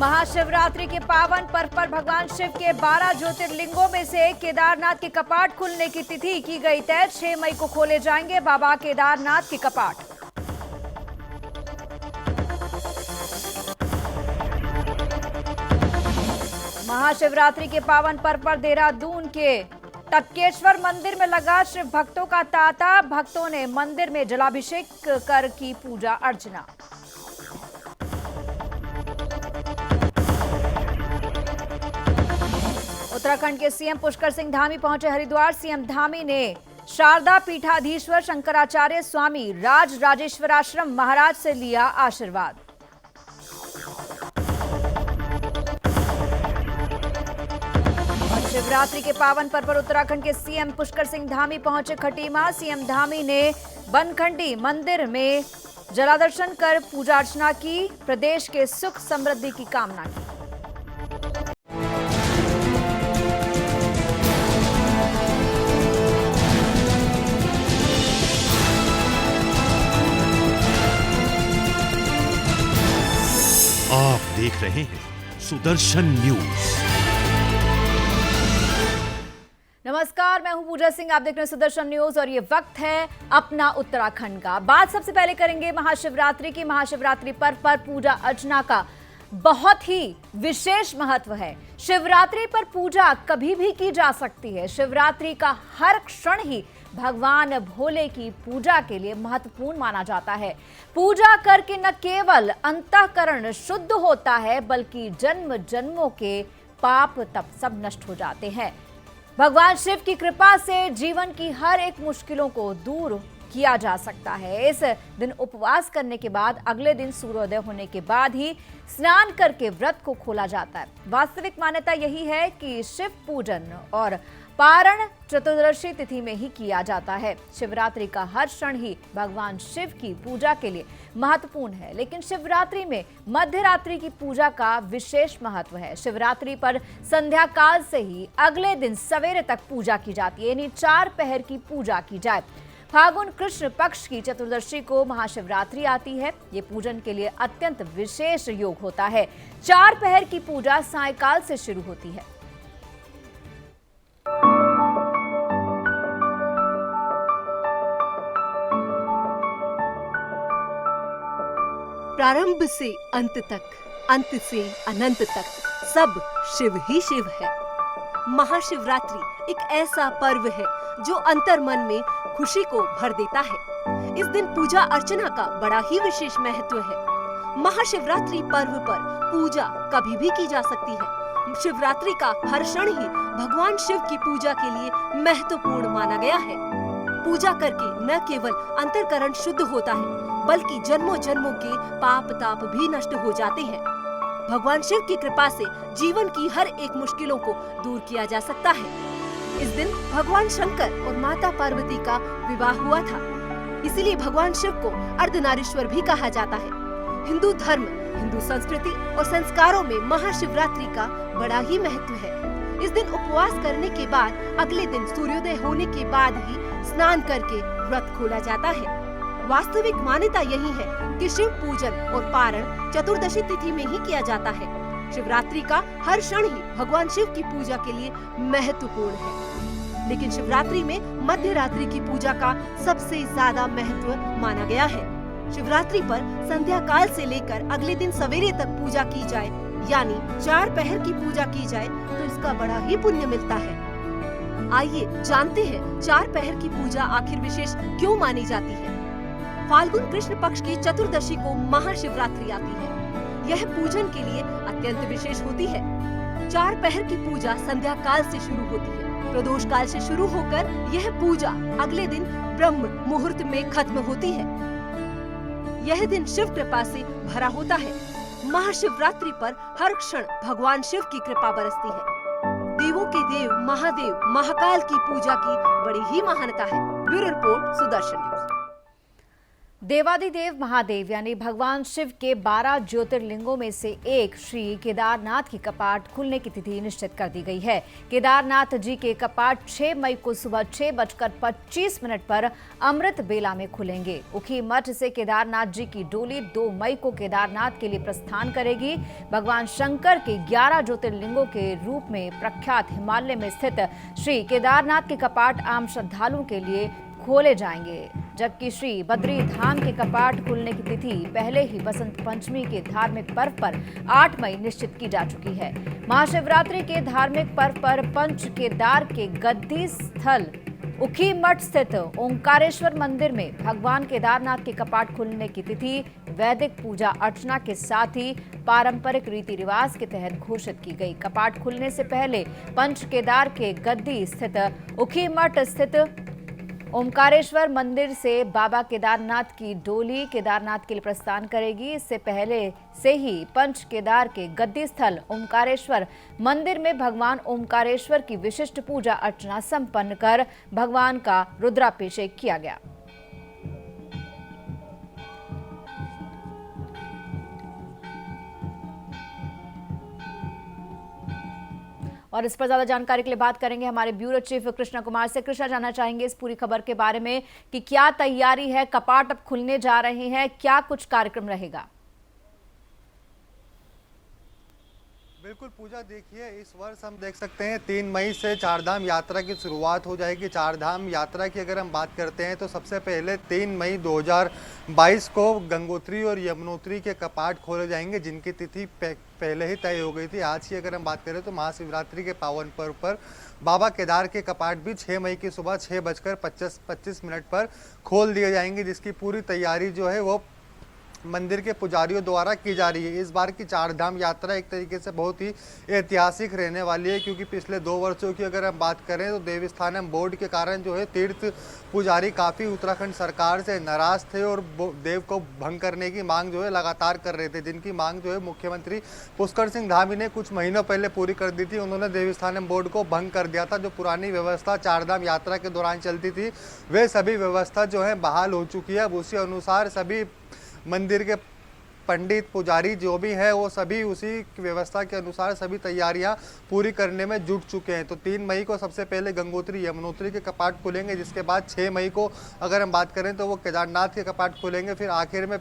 महाशिवरात्रि के पावन पर्व पर भगवान शिव के 12 ज्योतिर्लिंगों में से केदारनाथ के कपाट खुलने की तिथि की गई तय। 6 मई को खोले जाएंगे बाबा केदारनाथ के कपाट। महाशिवरात्रि के पावन पर्व पर देहरादून के टपकेश्वर मंदिर में लगा शिव भक्तों का तांता। भक्तों ने मंदिर में जलाभिषेक कर की पूजा अर्चना। उत्तराखंड के सीएम पुष्कर सिंह धामी पहुंचे हरिद्वार। सीएम धामी ने शारदा पीठाधीश्वर शंकराचार्य स्वामी राज राजेश्वराश्रम महाराज से लिया आशीर्वाद। शिवरात्रि के पावन पर्व पर उत्तराखंड के सीएम पुष्कर सिंह धामी पहुंचे खटीमा। सीएम धामी ने बनखंडी मंदिर में जलादर्शन कर पूजा अर्चना की। प्रदेश के सुख समृद्धि की कामना की। आप देख रहे हैं सुदर्शन न्यूज। नमस्कार, मैं हूं पूजा सिंह। आप देख रहे हैं सुदर्शन न्यूज और ये वक्त है अपना उत्तराखंड का। बात सबसे पहले करेंगे महाशिवरात्रि की। महाशिवरात्रि पर्व पर पूजा अर्चना का बहुत ही विशेष महत्व है। शिवरात्रि पर पूजा कभी भी की जा सकती है। शिवरात्रि का हर क्षण ही भगवान भोले की पूजा के लिए महत्वपूर्ण माना जाता है। पूजा करके न केवल अंतःकरण शुद्ध होता है बल्कि जन्म जन्मों के पाप तप सब नष्ट हो जाते हैं। भगवान शिव की कृपा से जीवन की हर एक मुश्किलों को दूर किया जा सकता है। इस दिन उपवास करने के बाद अगले दिन सूर्योदय होने के बाद ही स्नान करके व्रत को खोला जाता है। वास्तविक मान्यता यही है कि शिव पूजन और पारण चतुर्दशी तिथि में ही किया जाता है। शिवरात्रि का हर क्षण ही भगवान शिव की पूजा के लिए महत्वपूर्ण है, लेकिन शिवरात्रि में मध्य रात्रि की पूजा का विशेष महत्व है। शिवरात्रि पर संध्या काल से ही अगले दिन सवेरे तक पूजा की जाती है, यानी 4 पहर की पूजा की जाए। फागुन कृष्ण पक्ष की चतुर्दशी को महाशिवरात्रि आती है। ये पूजन के लिए अत्यंत विशेष योग होता है। 4 पहर की पूजा सायंकाल से शुरू होती है। प्रारंभ से अंत तक, अंत से अनंत तक सब शिव ही शिव है। महाशिवरात्रि एक ऐसा पर्व है जो अंतर्मन में खुशी को भर देता है। इस दिन पूजा अर्चना का बड़ा ही विशेष महत्व है। महाशिवरात्रि पर्व पर पूजा कभी भी की जा सकती है। शिवरात्रि का हर क्षण ही भगवान शिव की पूजा के लिए महत्वपूर्ण माना गया है। पूजा करके न केवल अंतःकरण शुद्ध होता है बल्कि जन्मों जन्मों के पाप ताप भी नष्ट हो जाते हैं। भगवान शिव की कृपा से जीवन की हर एक मुश्किलों को दूर किया जा सकता है। इस दिन भगवान शंकर और माता पार्वती का विवाह हुआ था, इसीलिए भगवान शिव को अर्धनारीश्वर भी कहा जाता है। हिंदू धर्म, हिंदू संस्कृति और संस्कारों में महाशिवरात्रि का बड़ा ही महत्व है। इस दिन उपवास करने के बाद अगले दिन सूर्योदय होने के बाद ही स्नान करके व्रत खोला जाता है। वास्तविक मान्यता यही है कि शिव पूजन और पारण चतुर्दशी तिथि में ही किया जाता है। शिवरात्रि का हर क्षण ही भगवान शिव की पूजा के लिए महत्वपूर्ण है, लेकिन शिवरात्रि में मध्य रात्रि की पूजा का सबसे ज्यादा महत्व माना गया है। शिवरात्रि पर संध्या काल से लेकर अगले दिन सवेरे तक पूजा की जाए, यानी 4 पहर की पूजा की जाए तो इसका बड़ा ही पुण्य मिलता है। आइए जानते हैं 4 पहर की पूजा आखिर विशेष क्यों मानी जाती है। फाल्गुन कृष्ण पक्ष की चतुर्दशी को महाशिवरात्रि आती है। यह पूजन के लिए अत्यंत विशेष होती है। 4 पहर की पूजा संध्या काल से शुरू होती है। प्रदोष काल से शुरू होकर यह पूजा अगले दिन ब्रह्म मुहूर्त में खत्म होती है। यह दिन शिव कृपा से भरा होता है। महाशिवरात्रि पर हर क्षण भगवान शिव की कृपा बरसती है। देवों के देव महादेव महाकाल की पूजा की बड़ी ही महानता है। Bureau report, Sudarshan news. देवादिदेव महादेव यानी भगवान शिव के 12 ज्योतिर्लिंगों में से एक श्री केदारनाथ की कपाट खुलने की तिथि निश्चित कर दी गई है। केदारनाथ जी के कपाट 6 मई को सुबह 6:25 पर अमृत बेला में खुलेंगे। उखी मठ से केदारनाथ जी की डोली 2 मई को केदारनाथ के लिए प्रस्थान करेगी। भगवान शंकर के 11 ज्योतिर्लिंगों के रूप में प्रख्यात हिमालय में स्थित श्री केदारनाथ के कपाट आम श्रद्धालुओं के लिए खोले जाएंगे, जबकि श्री बद्री धाम के कपाट खुलने की तिथि पहले ही बसंत पंचमी के धार्मिक पर्व पर 8 मई निश्चित की जा चुकी है। महाशिवरात्रि के धार्मिक पर्व पर पंच केदार के गद्दी स्थल उखी मठ स्थित ओंकारेश्वर मंदिर में भगवान केदारनाथ के कपाट खुलने की तिथि वैदिक पूजा अर्चना के साथ ही पारंपरिक रीति रिवाज के तहत घोषित की गई। कपाट खुलने से पहले पंच केदार के गद्दी स्थित उखी मठ स्थित ओमकारेश्वर मंदिर से बाबा केदारनाथ की डोली केदारनाथ के लिए प्रस्थान करेगी। इससे पहले से ही पंच केदार के गद्दी स्थल ओमकारेश्वर मंदिर में भगवान ओमकारेश्वर की विशिष्ट पूजा अर्चना संपन्न कर भगवान का रुद्राभिषेक किया गया। और इस पर ज्यादा जानकारी के लिए बात करेंगे हमारे ब्यूरो चीफ कृष्णा कुमार से। कृष्णा, जानना चाहेंगे इस पूरी खबर के बारे में कि क्या तैयारी है, कपाट अब खुलने जा रहे हैं, क्या कुछ कार्यक्रम रहेगा? बिल्कुल पूजा, देखिए इस वर्ष हम देख सकते हैं 3 मई से चारधाम यात्रा की शुरुआत हो जाएगी। चारधाम यात्रा की अगर हम बात करते हैं तो सबसे पहले 3 मई 2022 को गंगोत्री और यमुनोत्री के कपाट खोले जाएंगे, जिनकी तिथि पहले ही तय हो गई थी। आज की अगर हम बात करें तो महाशिवरात्रि के पावन पर्व पर बाबा केदार के कपाट भी 6 मई की सुबह 6:25 पर खोल दिए जाएंगे, जिसकी पूरी तैयारी जो है वो मंदिर के पुजारियों द्वारा की जा रही है। इस बार की चारधाम यात्रा एक तरीके से बहुत ही ऐतिहासिक रहने वाली है, क्योंकि पिछले 2 वर्षों की अगर हम बात करें तो देवस्थानम बोर्ड के कारण जो है तीर्थ पुजारी काफ़ी उत्तराखंड सरकार से नाराज थे और देव को भंग करने की मांग जो है लगातार कर रहे थे, जिनकी मांग जो है मुख्यमंत्री पुष्कर सिंह धामी ने कुछ महीनों पहले पूरी कर दी थी। उन्होंने देवस्थानम बोर्ड को भंग कर दिया था। जो पुरानी व्यवस्था चारधाम यात्रा के दौरान चलती थी, वे सभी व्यवस्था जो है बहाल हो चुकी है। अब उसी अनुसार सभी मंदिर के पंडित पुजारी जो भी है वो सभी उसी व्यवस्था के अनुसार सभी तैयारियां पूरी करने में जुट चुके हैं। तो 3 मई को सबसे पहले गंगोत्री यमुनोत्री के कपाट खुलेंगे, जिसके बाद 6 मई को अगर हम बात करें तो वो केदारनाथ के कपाट खुलेंगे। फिर आखिर में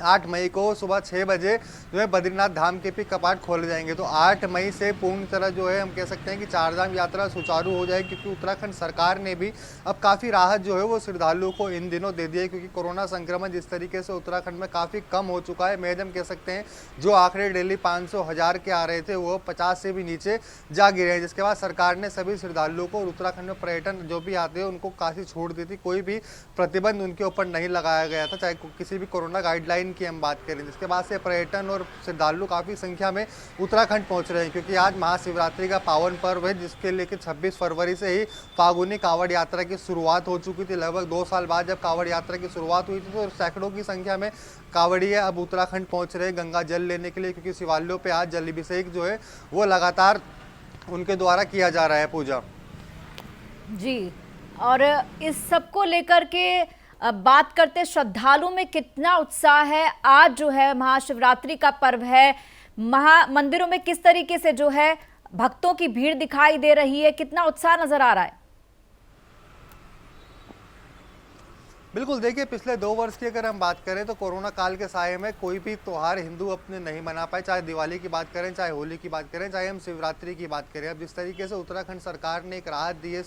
8 मई को सुबह 6 बजे जो है बद्रीनाथ धाम के भी कपाट खोले जाएंगे। तो 8 मई से पूर्ण तरह जो है हम कह सकते हैं कि चारधाम यात्रा सुचारू हो जाएगी, क्योंकि उत्तराखंड सरकार ने भी अब काफ़ी राहत जो है वो श्रद्धालुओं को इन दिनों दे दी है, क्योंकि कोरोना संक्रमण जिस तरीके से उत्तराखंड में काफ़ी कम हो चुका है। महज हम कह सकते हैं जो आंकड़े डेली 500-1000 के आ रहे थे वो 50 से भी नीचे जा गिरे हैं, जिसके बाद सरकार ने सभी श्रद्धालुओं को उत्तराखंड में पर्यटन जो भी आते हैं उनको काफ़ी छूट दी थी। कोई भी प्रतिबंध उनके ऊपर नहीं लगाया गया था, चाहे किसी भी कोरोना गाइडलाइन की हम बात करें। जिसके बाद से पर्यटन और श्रद्धालु काफ़ी संख्या में उत्तराखंड पहुंच रहे हैं, क्योंकि आज महाशिवरात्रि का पावन पर्व है, जिसके लेकर 26 फरवरी से ही फागुनी कांवड़ यात्रा की शुरुआत हो चुकी थी। लगभग 2 साल बाद जब कांवड़ यात्रा की शुरुआत हुई थी तो सैकड़ों की संख्या में कांवड़िए अब उत्तराखंड पहुंच रहे हैं गंगा जल लेने के लिए, क्योंकि शिवालयों पर आज जलाभिषेक जो है वो लगातार उनके द्वारा किया जा रहा है। पूजा जी, और इस सबको लेकर के अब बात करते श्रद्धालुओं में कितना उत्साह है। आज जो है महाशिवरात्रि का पर्व है, मंदिरों में किस तरीके से जो है भक्तों की भीड़ दिखाई दे रही है, कितना उत्साह नजर आ रहा है? बिल्कुल, देखिए पिछले 2 वर्ष की अगर हम बात करें तो कोरोना काल के साये में कोई भी त्यौहार हिंदू अपने नहीं मना पाए, चाहे दिवाली की बात करें, चाहे होली की बात करें, चाहे हम शिवरात्रि की बात करें। अब जिस तरीके से उत्तराखंड सरकार ने एक राहत दी है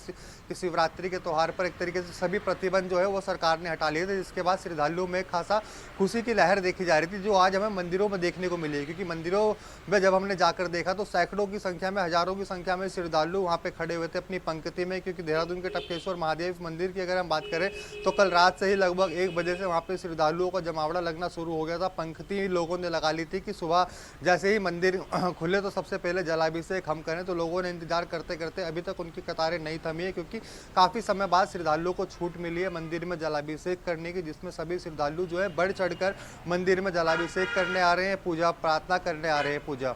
कि शिवरात्रि के त्यौहार पर एक तरीके से सभी प्रतिबंध जो है वो सरकार ने हटा लिए थे, जिसके बाद श्रद्धालुओं में खासा खुशी की लहर देखी जा रही थी, जो आज हमें मंदिरों में देखने को मिली है। क्योंकि मंदिरों में जब हमने जाकर देखा तो सैकड़ों की संख्या में, हजारों की संख्या में श्रद्धालु वहाँ पे खड़े हुए थे अपनी पंक्ति में। क्योंकि देहरादून के टपकेश्वर महादेव मंदिर की अगर हम बात करें तो कल रात से ही लगभग 1 बजे से वहाँ पे श्रद्धालुओं का जमावड़ा लगना शुरू हो गया था। पंक्ति लोगों ने लगा ली थी कि सुबह जैसे ही मंदिर खुले तो सबसे पहले जलाभिषेक हम करें। तो लोगों ने इंतजार करते करते अभी तक उनकी कतारें नहीं थमी है, क्योंकि काफ़ी समय बाद श्रद्धालुओं को छूट मिली है मंदिर में जलाभिषेक करने की, जिसमें सभी श्रद्धालु जो है बढ़ चढ़कर मंदिर में जलाभिषेक करने आ रहे हैं, पूजा प्रार्थना करने आ रहे हैं। पूजा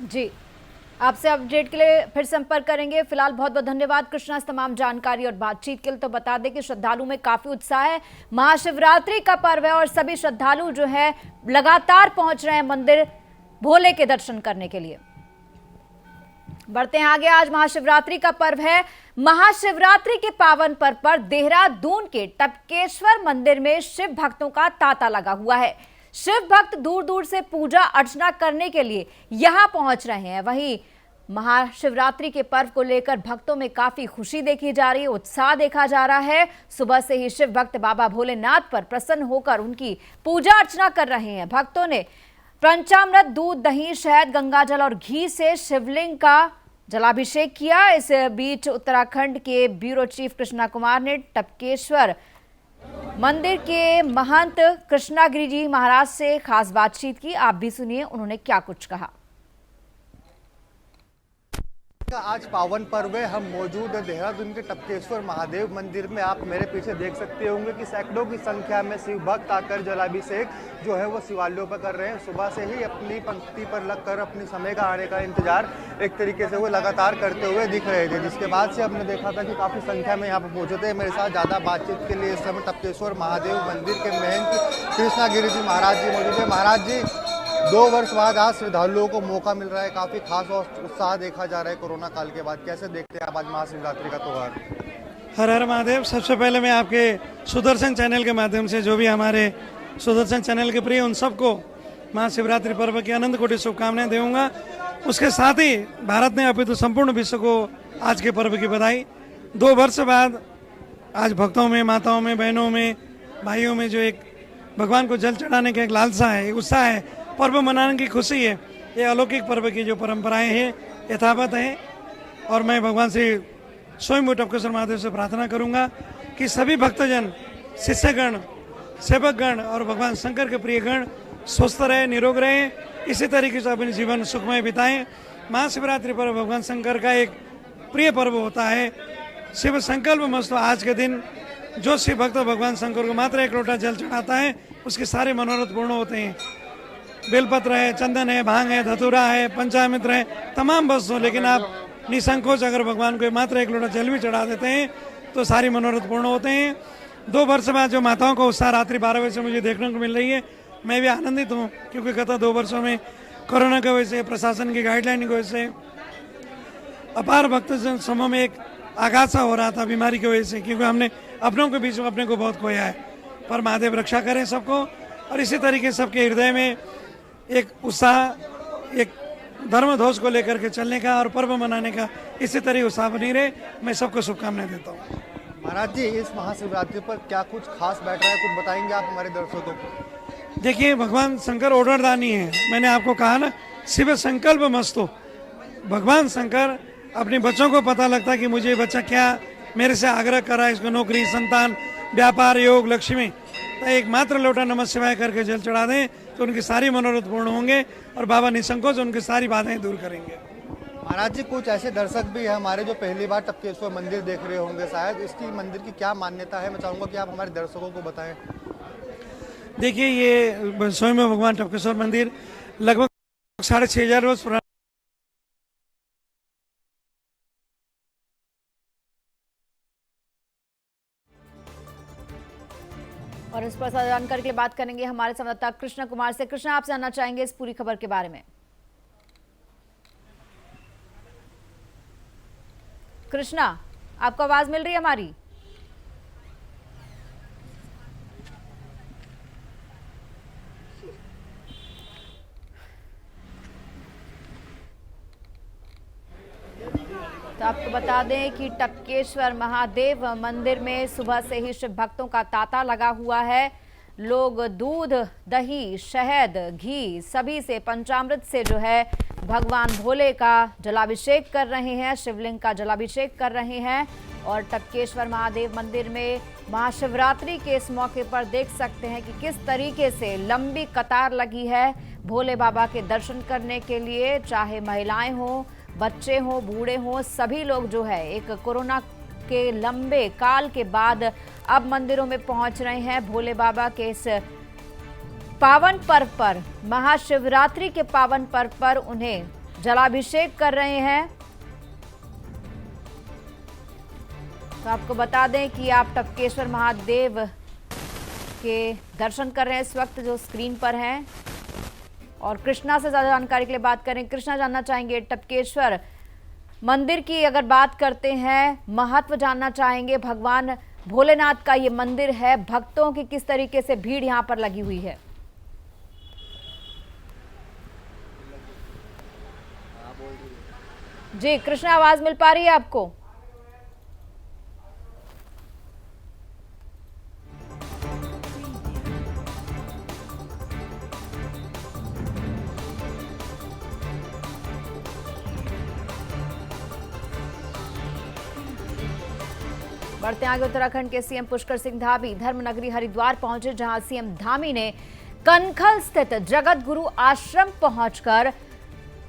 जी, आपसे अपडेट के लिए फिर संपर्क करेंगे। फिलहाल बहुत बहुत धन्यवाद कृष्णा, इस तमाम जानकारी और बातचीत के लिए। तो बता दें कि श्रद्धालु में काफी उत्साह है, महाशिवरात्रि का पर्व है और सभी श्रद्धालु जो है लगातार पहुंच रहे हैं मंदिर भोले के दर्शन करने के लिए। बढ़ते हैं आगे। आज महाशिवरात्रि का पर्व है। महाशिवरात्रि के पावन पर्व पर देहरादून के टपकेश्वर मंदिर में शिव भक्तों का तांता लगा हुआ है। शिव भक्त दूर दूर से पूजा अर्चना करने के लिए यहां पहुंच रहे हैं। वहीं महाशिवरात्रि के पर्व को लेकर भक्तों में काफी खुशी देखी जा रही है, उत्साह देखा जा रहा है। सुबह से ही शिव भक्त बाबा भोलेनाथ पर प्रसन्न होकर उनकी पूजा अर्चना कर रहे हैं। भक्तों ने पंचामृत, दूध, दही, शहद, गंगाजल और घी से शिवलिंग का जलाभिषेक किया। इस बीच उत्तराखंड के ब्यूरो चीफ कृष्णा कुमार ने टपकेश्वर मंदिर के महंत कृष्णागिरी जी महाराज से खास बातचीत की। आप भी सुनिए उन्होंने क्या कुछ कहा। आज पावन पर्व है। हम मौजूद है देहरादून के टपकेश्वर महादेव मंदिर में। आप मेरे पीछे देख सकते होंगे कि सैकड़ों की संख्या में शिव भक्त आकर जलाभिषेक जो है वो शिवालयों पर कर रहे हैं। सुबह से ही अपनी पंक्ति पर लगकर अपने समय का आने का इंतजार एक तरीके से वो लगातार करते हुए दिख रहे थे, जिसके बाद से हमने देखा था कि काफ़ी संख्या में यहाँ पर पहुंचे थे। मेरे साथ ज़्यादा बातचीत के लिए इस समय टपकेश्वर महादेव मंदिर के महंत कृष्णागिरी जी महाराज जी मौजूद है। महाराज जी, 2 वर्ष बाद आज श्रद्धालुओं को मौका मिल रहा है, काफी खास और उत्साह देखा जा रहा है कोरोना काल के बाद। कैसे देखते हैं आप आज महाशिवरात्रि का त्योहार? हर हर महादेव। सबसे पहले मैं आपके सुदर्शन चैनल के माध्यम से जो भी हमारे सुदर्शन चैनल के प्रिय उन सबको महाशिवरात्रि पर्व की अनंत कोटि शुभकामनाएं दूंगा। उसके साथ ही भारत ने अभी तो संपूर्ण विश्व को आज के पर्व की बधाई। 2 वर्ष बाद आज भक्तों में, माताओं में, बहनों में, भाइयों में जो एक भगवान को जल चढ़ाने का एक लालसा है, एक उत्साह है, पर्व मनाने की खुशी है, ये अलौकिक पर्व की जो परंपराएं हैं यथावत हैं। और मैं भगवान से स्वयं टपकेश्वर महादेव से प्रार्थना करूंगा कि सभी भक्तजन, शिष्यगण, सेवकगण और भगवान शंकर के प्रिय गण स्वस्थ रहे, निरोग रहे, इसी तरीके से अपने जीवन सुखमय बिताएं। महाशिवरात्रि पर्व भगवान शंकर का एक प्रिय पर्व होता है। शिव संकल्प मस्तु आज के दिन जो शिव भक्त भगवान शंकर को मात्र 1 लोटा जल चढ़ाता है उसके सारे मनोरथ पूर्ण होते हैं। बेलपत्र है, चंदन है, भांग है, धतूरा है, पंचामृत है, तमाम वस्तु, लेकिन आप निसंकोच अगर भगवान को मात्र 1 लोटा जल भी चढ़ा देते हैं तो सारी मनोरथ पूर्ण होते हैं। 2 वर्ष बाद जो माताओं को उत्साह रात्रि 12 बजे से मुझे देखने को मिल रही है, मैं भी आनंदित हूँ, क्योंकि गत 2 वर्षों में कोरोना की वजह से, प्रशासन की गाइडलाइन की वजह से अपार भक्त समूह में एक आघात सा हो रहा था बीमारी की वजह से, क्योंकि हमने अपनों के बीच में अपने को बहुत खोया है। पर महादेव रक्षा करें सबको, और इसी तरीके सबके हृदय में एक उत्साह, एक धर्म ध्वज को लेकर के चलने का और पर्व मनाने का इसी तरह उत्साह बनी रहे। मैं सबको शुभकामनाएं देता हूँ। महाराज जी, इस महाशिवरात्रि पर क्या कुछ खास बैठ रहा है, कुछ बताएंगे आप हमारे दर्शकों को? देखिए, भगवान शंकर ओडरदानी है। मैंने आपको कहा ना, शिव संकल्प मस्तु। भगवान शंकर अपने बच्चों को पता लगता है कि मुझे बच्चा क्या मेरे से आग्रह कर रहा है, इसको नौकरी, संतान, व्यापार, योग, लक्ष्मी, तो एक मात्र लोटा नमः शिवाय करके जल चढ़ा दें तो उनकी सारी मनोरथ पूर्ण होंगे और बाबा निसंकोच उनकी सारी बाधाएं दूर करेंगे। महाराज जी, कुछ ऐसे दर्शक भी है हमारे जो पहली बार टपकेश्वर मंदिर देख रहे होंगे शायद, इसकी मंदिर की क्या मान्यता है? मैं चाहूँगा कि आप हमारे दर्शकों को बताएं। देखिए, ये स्वयं भगवान टपकेश्वर मंदिर लगभग 6500 वर्ष पुराना और इस पर जानकारी के लिए बात करेंगे हमारे संवाददाता कृष्णा कुमार से। कृष्णा, आप जानना चाहेंगे इस पूरी खबर के बारे में? कृष्णा, आपको आवाज मिल रही है हमारी? तो आपको बता दें कि टपकेश्वर महादेव मंदिर में सुबह से ही शिव भक्तों का तांता लगा हुआ है। लोग दूध, दही, शहद, घी सभी से, पंचामृत से जो है भगवान भोले का जलाभिषेक कर रहे हैं, शिवलिंग का जलाभिषेक कर रहे हैं। और टपकेश्वर महादेव मंदिर में महाशिवरात्रि के इस मौके पर देख सकते हैं कि किस तरीके से लंबी कतार लगी है भोले बाबा के दर्शन करने के लिए। चाहे महिलाएं हों, बच्चे हों, बूढ़े हों, सभी लोग जो है एक कोरोना के लंबे काल के बाद अब मंदिरों में पहुंच रहे हैं। भोले बाबा के इस पावन पर्व पर, महाशिवरात्रि के पावन पर्व पर उन्हें जलाभिषेक कर रहे हैं। तो आपको बता दें कि आप टपकेश्वर महादेव के दर्शन कर रहे हैं इस वक्त, जो स्क्रीन पर हैं। और कृष्णा से ज्यादा जानकारी के लिए बात करें। कृष्णा, जानना चाहेंगे टपकेश्वर मंदिर की अगर बात करते हैं, महत्व जानना चाहेंगे। भगवान भोलेनाथ का ये मंदिर है, भक्तों की किस तरीके से भीड़ यहाँ पर लगी हुई है? जी कृष्णा, आवाज मिल पा रही है आपको? बढ़ते आगे, उत्तराखंड के सीएम पुष्कर सिंह धामी धर्मनगरी हरिद्वार पहुंचे, जहां सीएम धामी ने कनखल स्थित जगत गुरु आश्रम पहुंचकर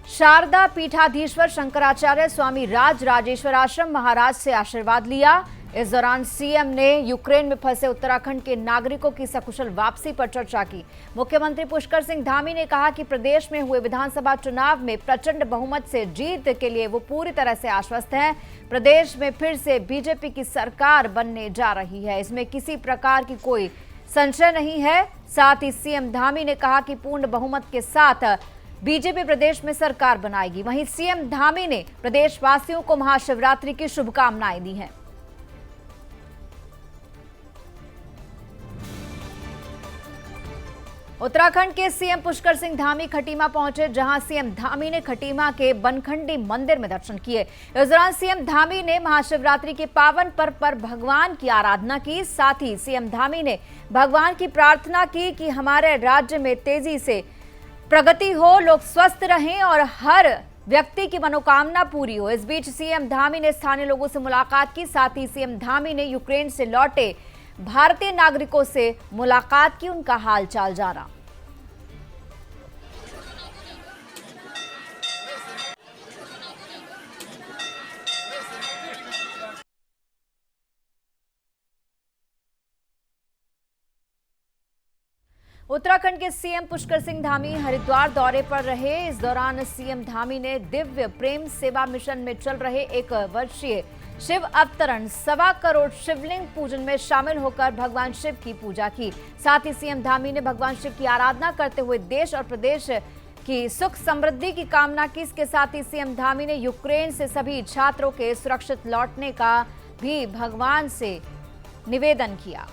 शारदा पीठाधीश्वर शंकराचार्य स्वामी राज राजेश्वर आश्रम महाराज से आशीर्वाद लिया। इस दौरान सीएम ने यूक्रेन में फंसे उत्तराखंड के नागरिकों की सकुशल वापसी पर चर्चा की। मुख्यमंत्री पुष्कर सिंह धामी ने कहा कि प्रदेश में हुए विधानसभा चुनाव में प्रचंड बहुमत से जीत के लिए वो पूरी तरह से आश्वस्त हैं। प्रदेश में फिर से बीजेपी की सरकार बनने जा रही है, इसमें किसी प्रकार की कोई संशय नहीं है। साथ ही सीएम धामी ने कहा कि पूर्ण बहुमत के साथ बीजेपी प्रदेश में सरकार बनाएगी। वहीं सीएम धामी ने प्रदेशवासियों को महाशिवरात्रि की शुभकामनाएं दी हैं। उत्तराखंड के सीएम पुष्कर सिंह धामी खटीमा पहुंचे, जहां सीएम धामी ने खटीमा के बनखंडी मंदिर में दर्शन किए। इस दौरान सीएम धामी ने महाशिवरात्रि के पावन पर्व पर भगवान की आराधना की। साथ ही सीएम धामी ने भगवान की प्रार्थना की कि हमारे राज्य में तेजी से प्रगति हो, लोग स्वस्थ रहें और हर व्यक्ति की मनोकामना पूरी हो। इस बीच सीएम धामी ने स्थानीय लोगों से मुलाकात की। साथ ही सीएम धामी ने यूक्रेन से लौटे भारतीय नागरिकों से मुलाकात की, उनका हालचाल जाना। उत्तराखंड के सीएम पुष्कर सिंह धामी हरिद्वार दौरे पर रहे। इस दौरान सीएम धामी ने दिव्य प्रेम सेवा मिशन में चल रहे 1 वर्षीय शिव अवतरण 1.25 करोड़ शिवलिंग पूजन में शामिल होकर भगवान शिव की पूजा की। साथ ही सीएम धामी ने भगवान शिव की आराधना करते हुए देश और प्रदेश की सुख समृद्धि की कामना की। इसके साथ ही सीएम धामी ने यूक्रेन से सभी छात्रों के सुरक्षित लौटने का भी भगवान से निवेदन किया।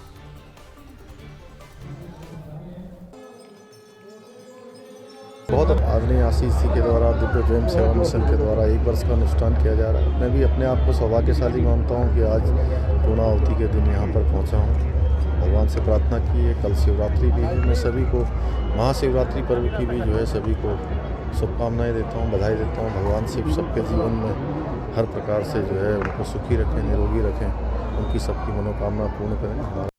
बहुत आदरणीय आशीष जी के द्वारा दिव्य प्रेम सेवा मिशन के द्वारा 1 वर्ष का अनुष्ठान किया जा रहा है। मैं भी अपने आप को सौभाग्यशाली मानता हूं कि आज पूर्णाहुति के दिन यहां पर पहुंचा हूं। भगवान से प्रार्थना की है, कल शिवरात्रि भी है। मैं सभी को महाशिवरात्रि पर्व की भी जो है सभी को शुभकामनाएं देता हूं, बधाई देता हूं। भगवान शिव सबके जीवन में हर प्रकार से जो है उनको सुखी रखें, निरोगी रखें, उनकी सबकी मनोकामना पूर्ण करें।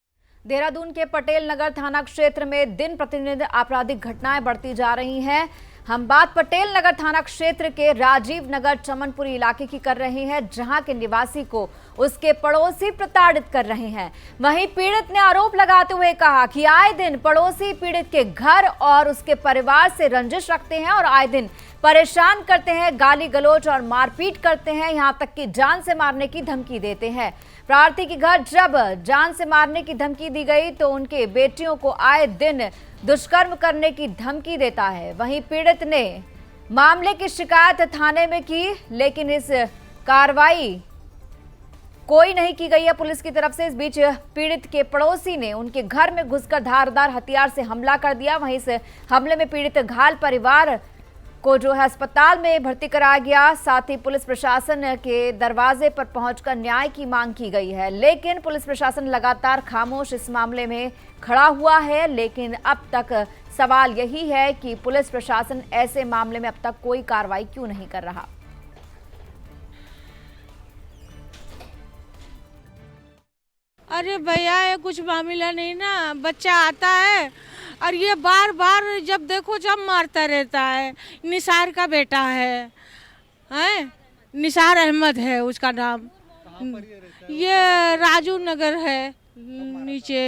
देहरादून के पटेल नगर थाना क्षेत्र में दिन प्रतिदिन आपराधिक घटनाएं बढ़ती जा रही हैं। हम बात पटेल नगर थाना क्षेत्र के राजीव नगर चमनपुरी इलाके की कर रहे हैं, जहां के निवासी को उसके पड़ोसी प्रताड़ित कर रहे हैं। वहीं पीड़ित ने आरोप लगाते हुए कहा कि आए दिन पड़ोसी पीड़ित के घर और उसके परिवार से रंजिश रखते हैं और आए दिन परेशान करते हैं, गाली गलौज और मारपीट करते हैं, यहां तक कि जान से मारने की धमकी देते हैं। प्रार्थी के घर जब जान से मारने की धमकी दी गई तो उनके बेटियों को आए दिन दुष्कर्म करने की धमकी देता है। वहीं पीड़ित ने मामले की शिकायत थाने में की, लेकिन इस कार्रवाई कोई नहीं की गई है पुलिस की तरफ से। इस बीच पीड़ित के पड़ोसी ने उनके घर में घुसकर धारदार हथियार से हमला कर दिया। वहीं इस हमले में पीड़ित घायल परिवार को जो है अस्पताल में भर्ती कराया गया। साथ ही पुलिस प्रशासन के दरवाजे पर पहुंचकर न्याय की मांग की गई है, लेकिन पुलिस प्रशासन लगातार खामोश इस मामले में खड़ा हुआ है। लेकिन अब तक सवाल यही है कि पुलिस प्रशासन ऐसे मामले में अब तक कोई कार्रवाई क्यों नहीं कर रहा। अरे भैया ये कुछ मामला नहीं ना, बच्चा आता है और ये बार बार जब देखो जब मारता रहता है। निसार का बेटा है, निसार अहमद है उसका नाम। ये राजू नगर है नीचे।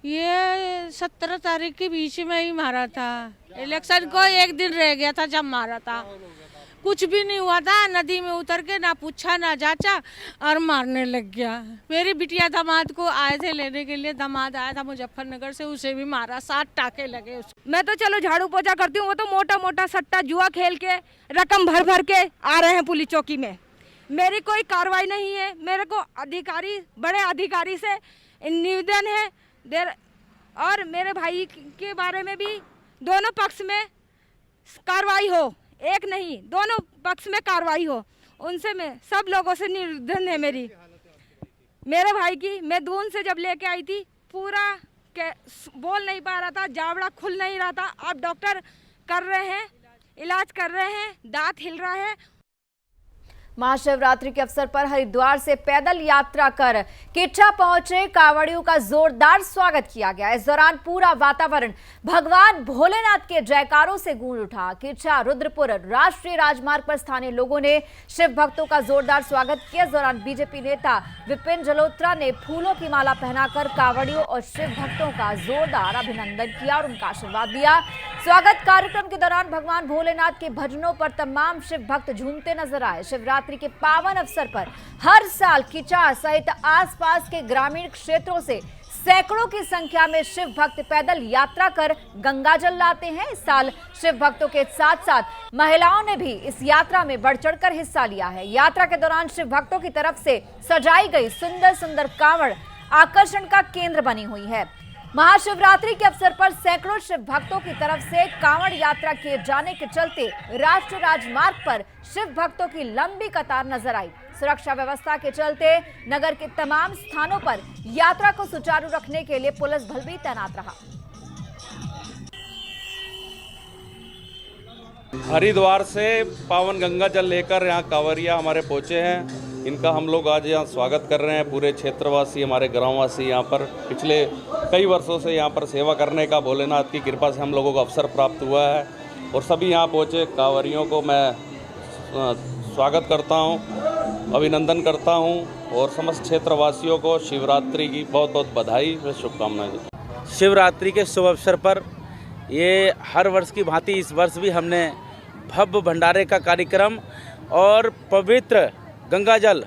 ये 17 तारीख के बीच में ही मारा था। इलेक्शन को 1 दिन रह गया था जब मारा था। कुछ भी नहीं हुआ था, नदी में उतर के ना पूछा ना जांचा और मारने लग गया। मेरी बिटिया दामाद को आए थे लेने के लिए, दामाद आया था मुजफ्फरनगर से, उसे भी मारा, 7 टाके लगे उसको। मैं तो चलो झाड़ू पोछा करती हूँ, वो तो मोटा मोटा सट्टा जुआ खेल के रकम भर भर के आ रहे हैं पुलिस चौकी में। मेरी कोई कार्रवाई नहीं है। मेरे को अधिकारी, बड़े अधिकारी से निवेदन है और मेरे भाई के बारे में भी दोनों पक्ष में कार्रवाई हो, एक नहीं दोनों पक्ष में कार्रवाई हो। उनसे मैं सब लोगों से निवेदन है मेरे भाई की। मैं दून से जब लेके आई थी, पूरा बोल नहीं पा रहा था, जावड़ा खुल नहीं रहा था। अब डॉक्टर कर रहे हैं, इलाज कर रहे हैं, दांत हिल रहा है। महाशिवरात्रि के अवसर पर हरिद्वार से पैदल यात्रा कर किच्चा पहुंचे कांवड़ियों का जोरदार स्वागत किया गया। इस दौरान पूरा वातावरण भगवान भोलेनाथ के जयकारों से गूंज उठा। किच्चा रुद्रपुर राष्ट्रीय राजमार्ग पर स्थानीय लोगों ने शिव भक्तों का जोरदार स्वागत किया। इस दौरान बीजेपी नेता विपिन जलोत्रा ने फूलों की माला पहनाकर कांवड़ियों और शिव भक्तों का जोरदार अभिनंदन किया और उनका आशीर्वाद दिया। स्वागत कार्यक्रम के दौरान भगवान भोलेनाथ के भजनों पर तमाम शिव भक्त झूमते नजर आए। शिवरात्रि के पावन अवसर पर हर साल किच्चा सहित आसपास के ग्रामीण क्षेत्रों से सैकड़ों की संख्या में शिव भक्त पैदल यात्रा कर गंगा जल लाते हैं। इस साल शिव भक्तों के साथ साथ महिलाओं ने भी इस यात्रा में बढ़ चढ़कर हिस्सा लिया है। यात्रा के दौरान शिव भक्तों की तरफ से सजाई गई सुंदर सुंदर कांवड़ आकर्षण का केंद्र बनी हुई है। महाशिवरात्रि के अवसर पर सैकड़ों शिव भक्तों की तरफ से कांवड़ यात्रा किए जाने के चलते राष्ट्रीय राजमार्ग पर शिव भक्तों की लंबी कतार नजर आई। सुरक्षा व्यवस्था के चलते नगर के तमाम स्थानों पर यात्रा को सुचारू रखने के लिए पुलिस बल भी तैनात रहा। हरिद्वार से पावन गंगा जल लेकर यहाँ कांवरिया हमारे पहुँचे हैं। इनका हम लोग आज यहाँ स्वागत कर रहे हैं। पूरे क्षेत्रवासी, हमारे ग्रामवासी यहाँ पर पिछले कई वर्षों से यहाँ पर सेवा करने का भोलेनाथ की कृपा से हम लोगों को अवसर प्राप्त हुआ है और सभी यहाँ पहुँचे कांवरियों को मैं स्वागत करता हूँ, अभिनंदन करता हूँ और समस्त क्षेत्रवासियों को शिवरात्रि की बहुत बहुत बधाई व शुभकामनाएं। शिवरात्रि के शुभ अवसर पर ये हर वर्ष की भांति इस वर्ष भी हमने भव्य भंडारे का कार्यक्रम और पवित्र गंगा जल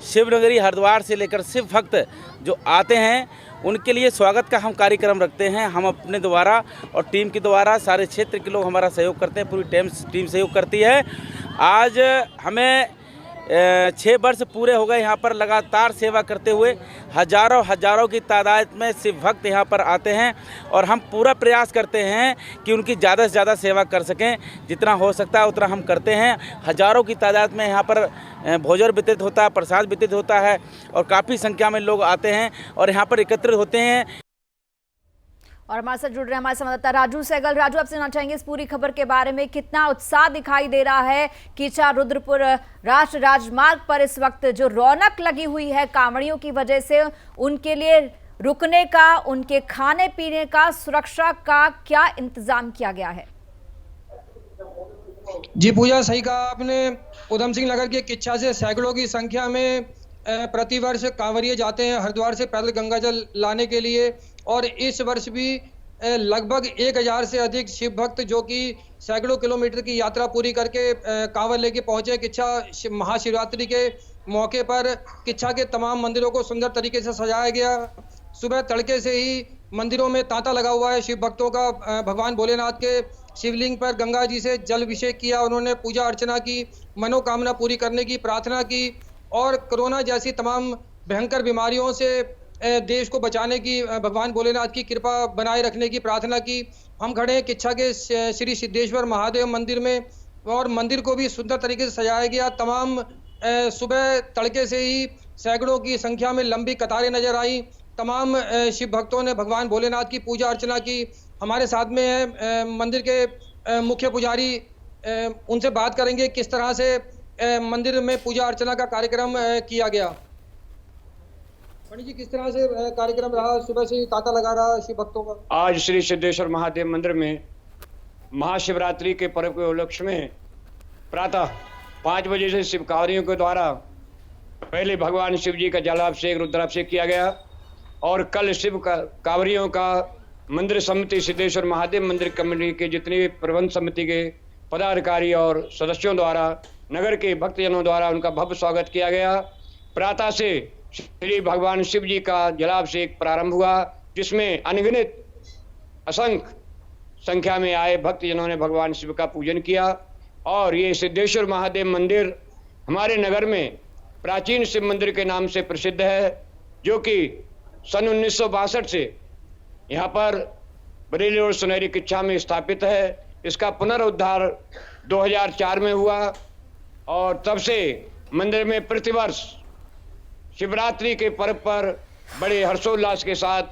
शिवनगरी हरिद्वार से लेकर शिव भक्त जो आते हैं उनके लिए स्वागत का हम कार्यक्रम रखते हैं। हम अपने द्वारा और टीम के द्वारा, सारे क्षेत्र के लोग हमारा सहयोग करते हैं, पूरी टीम सहयोग करती है। आज हमें 6 वर्ष पूरे हो गए यहाँ पर लगातार सेवा करते हुए। हजारों की तादाद में शिव भक्त यहाँ पर आते हैं और हम पूरा प्रयास करते हैं कि उनकी ज़्यादा से ज़्यादा सेवा कर सकें। जितना हो सकता है उतना हम करते हैं। हजारों की तादाद में यहाँ पर भोजन वितरित होता है, प्रसाद वितरित होता है और काफ़ी संख्या में लोग आते हैं और यहाँ पर एकत्रित होते हैं। और हमारे साथ जुड़ रहे हमारे संवाददाता राजू सहगल। राजू, आपसे जानना चाहेंगे इस पूरी खबर के बारे में, कितना उत्साह दिखाई दे रहा है किच्चा रुद्रपुर राष्ट्रीय राजमार्ग पर इस वक्त जो रौनक लगी हुई है कांवड़ियों की वजह से, उनके लिए रुकने का, उनके खाने पीने का, सुरक्षा का क्या इंतजाम किया गया है? जी पूजा, सही कहा आपने। उधम सिंह नगर के किच्चा से सैकड़ों की संख्या में प्रतिवर्ष कांवरिये जाते हैं हरिद्वार से पैदल गंगा जल लाने के लिए और इस वर्ष भी लगभग 1000 से अधिक शिव भक्त जो कि सैकड़ों किलोमीटर की यात्रा पूरी करके कांवर लेके पहुंचे किच्चा। महाशिवरात्रि के मौके पर किच्चा के तमाम मंदिरों को सुंदर तरीके से सजाया गया। सुबह तड़के से ही मंदिरों में तांता लगा हुआ है शिव भक्तों का। भगवान भोलेनाथ के शिवलिंग पर गंगा जी से जल अभिषेक किया, उन्होंने पूजा अर्चना की, मनोकामना पूरी करने की प्रार्थना की और कोरोना जैसी तमाम भयंकर बीमारियों से देश को बचाने की, भगवान भोलेनाथ की कृपा बनाए रखने की प्रार्थना की। हम खड़े हैं किच्चा के श्री सिद्धेश्वर महादेव मंदिर में और मंदिर को भी सुंदर तरीके से सजाया गया। तमाम सुबह तड़के से ही सैकड़ों की संख्या में लंबी कतारें नजर आई। तमाम शिव भक्तों ने भगवान भोलेनाथ की पूजा अर्चना की। हमारे साथ में है मंदिर के मुख्य पुजारी, उनसे बात करेंगे किस तरह से मंदिर में पूजा अर्चना का कार्यक्रम किया गया। पंडित जी, किस तरह से कार्यक्रम रहा? सुबह से ही तांता लगा रहा शिव भक्तों का। आज श्री सिद्धेश्वर महादेव मंदिर में महाशिवरात्रि के पर्व के उपलक्ष्य में प्रातः 5 बजे से शिव कांवरियों के द्वारा पहले भगवान शिव जी का जलाभिषेक, रुद्राभिषेक किया गया और कल शिव कांवरियों का मंदिर समिति, सिद्धेश्वर महादेव मंदिर कमेटी के जितनी भी प्रबंध समिति के पदाधिकारी और सदस्यों द्वारा, नगर के भक्तजनों द्वारा उनका भव्य स्वागत किया गया। प्रातः से श्री भगवान शिव जी का जलाभिषेक प्रारंभ हुआ, जिसमें अनगिनत असंख्य संख्या में आए भक्तजनों ने भगवान शिव का पूजन किया। और ये सिद्धेश्वर महादेव मंदिर हमारे नगर में प्राचीन शिव मंदिर के नाम से प्रसिद्ध है, जो कि सन 1962 से यहाँ पर बरेली और सुनहरी किच्छा में स्थापित है। इसका पुनरुद्धार 2004 में हुआ और तब से मंदिर में प्रतिवर्ष शिवरात्रि के पर्व पर बड़े हर्षोल्लास के साथ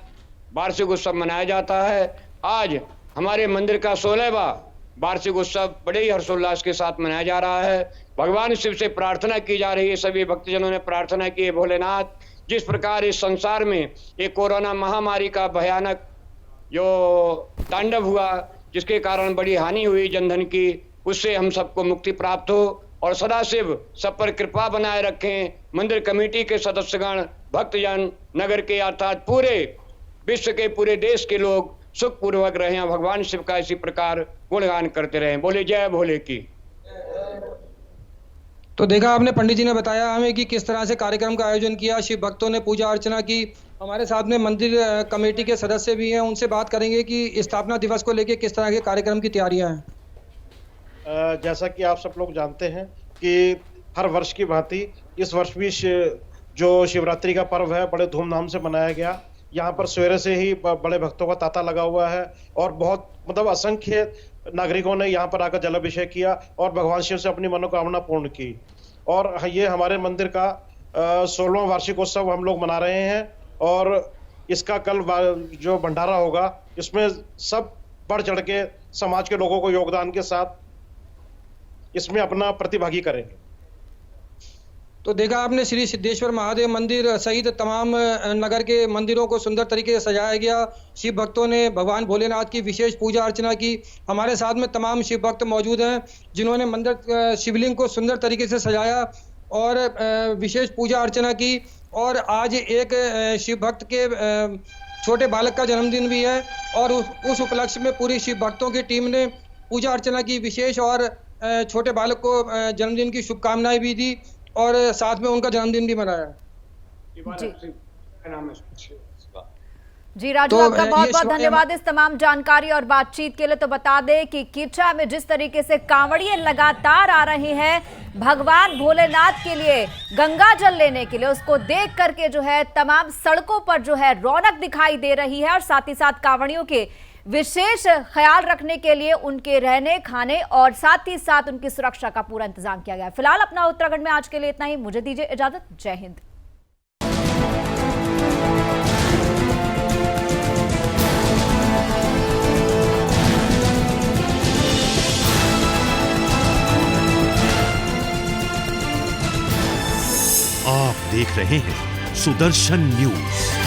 वार्षिक उत्सव मनाया जाता है। आज हमारे मंदिर का 16वां वार्षिक उत्सव बड़े ही हर्षोल्लास के साथ मनाया जा रहा है। भगवान शिव से प्रार्थना की जा रही है। सभी भक्तजनों ने प्रार्थना की है, भोलेनाथ, जिस प्रकार इस संसार में एक कोरोना महामारी का भयानक जो तांडव हुआ, जिसके कारण बड़ी हानि हुई जनधन की, उससे हम सबको मुक्ति प्राप्त हो और सदाशिव सब पर कृपा बनाए रखें। मंदिर कमेटी के सदस्यगण, भक्तजन, नगर के अर्थात पूरे विश्व के, पूरे देश के लोग सुखपूर्वक रहे हैं। भगवान शिव का इसी प्रकार गुणगान करते रहें। बोले जय भोले की। तो देखा आपने, पंडित जी ने बताया हमें कि किस तरह से कार्यक्रम का आयोजन किया, शिव भक्तों ने पूजा अर्चना की। हमारे साथ में मंदिर कमेटी के सदस्य भी हैं, उनसे बात करेंगे कि स्थापना दिवस को लेकर किस तरह के कार्यक्रम की तैयारियां हैं। जैसा कि आप सब लोग जानते हैं कि हर वर्ष की भांति इस वर्ष भी जो शिवरात्रि का पर्व है बड़े धूमधाम से मनाया गया। यहाँ पर सवेरे से ही बड़े भक्तों का तांता लगा हुआ है और बहुत असंख्य नागरिकों ने यहाँ पर आकर जलाभिषेक किया और भगवान शिव से अपनी मनोकामना पूर्ण की। और ये हमारे मंदिर का 16वां वार्षिक उत्सव हम लोग मना रहे हैं और इसका कल जो भंडारा होगा, इसमें सब बढ़ चढ़ के समाज के लोगों को योगदान के साथ इसमें अपना प्रतिभागी करेंगे। तो देखा आपने, श्री सिद्धेश्वर महादेव मंदिर सहित तमाम नगर के मंदिरों को सुंदर तरीके से सजाया गया। शिव भक्तों ने भगवान भोलेनाथ की विशेष पूजा अर्चना की। हमारे साथ में तमाम शिव भक्त मौजूद हैं, जिन्होंने मंदिर शिवलिंग को सुंदर तरीके से सजाया और विशेष पूजा अर्चना की। और आज एक शिव भक्त के छोटे बालक का जन्मदिन भी है और उस उपलक्ष्य में पूरी शिव भक्तों की टीम ने पूजा अर्चना की विशेष और छोटे बालक को जन्मदिन की शुभकामनाएं भी दी और साथ में उनका जन्मदिन भी मनाया। जी राजू, आपका बहुत बहुत धन्यवाद इस तमाम जानकारी और बातचीत के लिए। तो बता दें कि किच्छा में जिस तरीके से कांवड़िए लगातार आ रहे हैं भगवान भोलेनाथ के लिए गंगा जल लेने के लिए, उसको देख करके जो है तमाम सड़कों पर जो है रौनक दिखाई दे रही है और साथ ही साथ कांवड़ियों के विशेष ख्याल रखने के लिए उनके रहने, खाने और साथ ही साथ उनकी सुरक्षा का पूरा इंतजाम किया गया है। फिलहाल अपना उत्तराखंड में आज के लिए इतना ही। मुझे दीजिए इजाजत। जय हिंद। आप देख रहे हैं सुदर्शन न्यूज।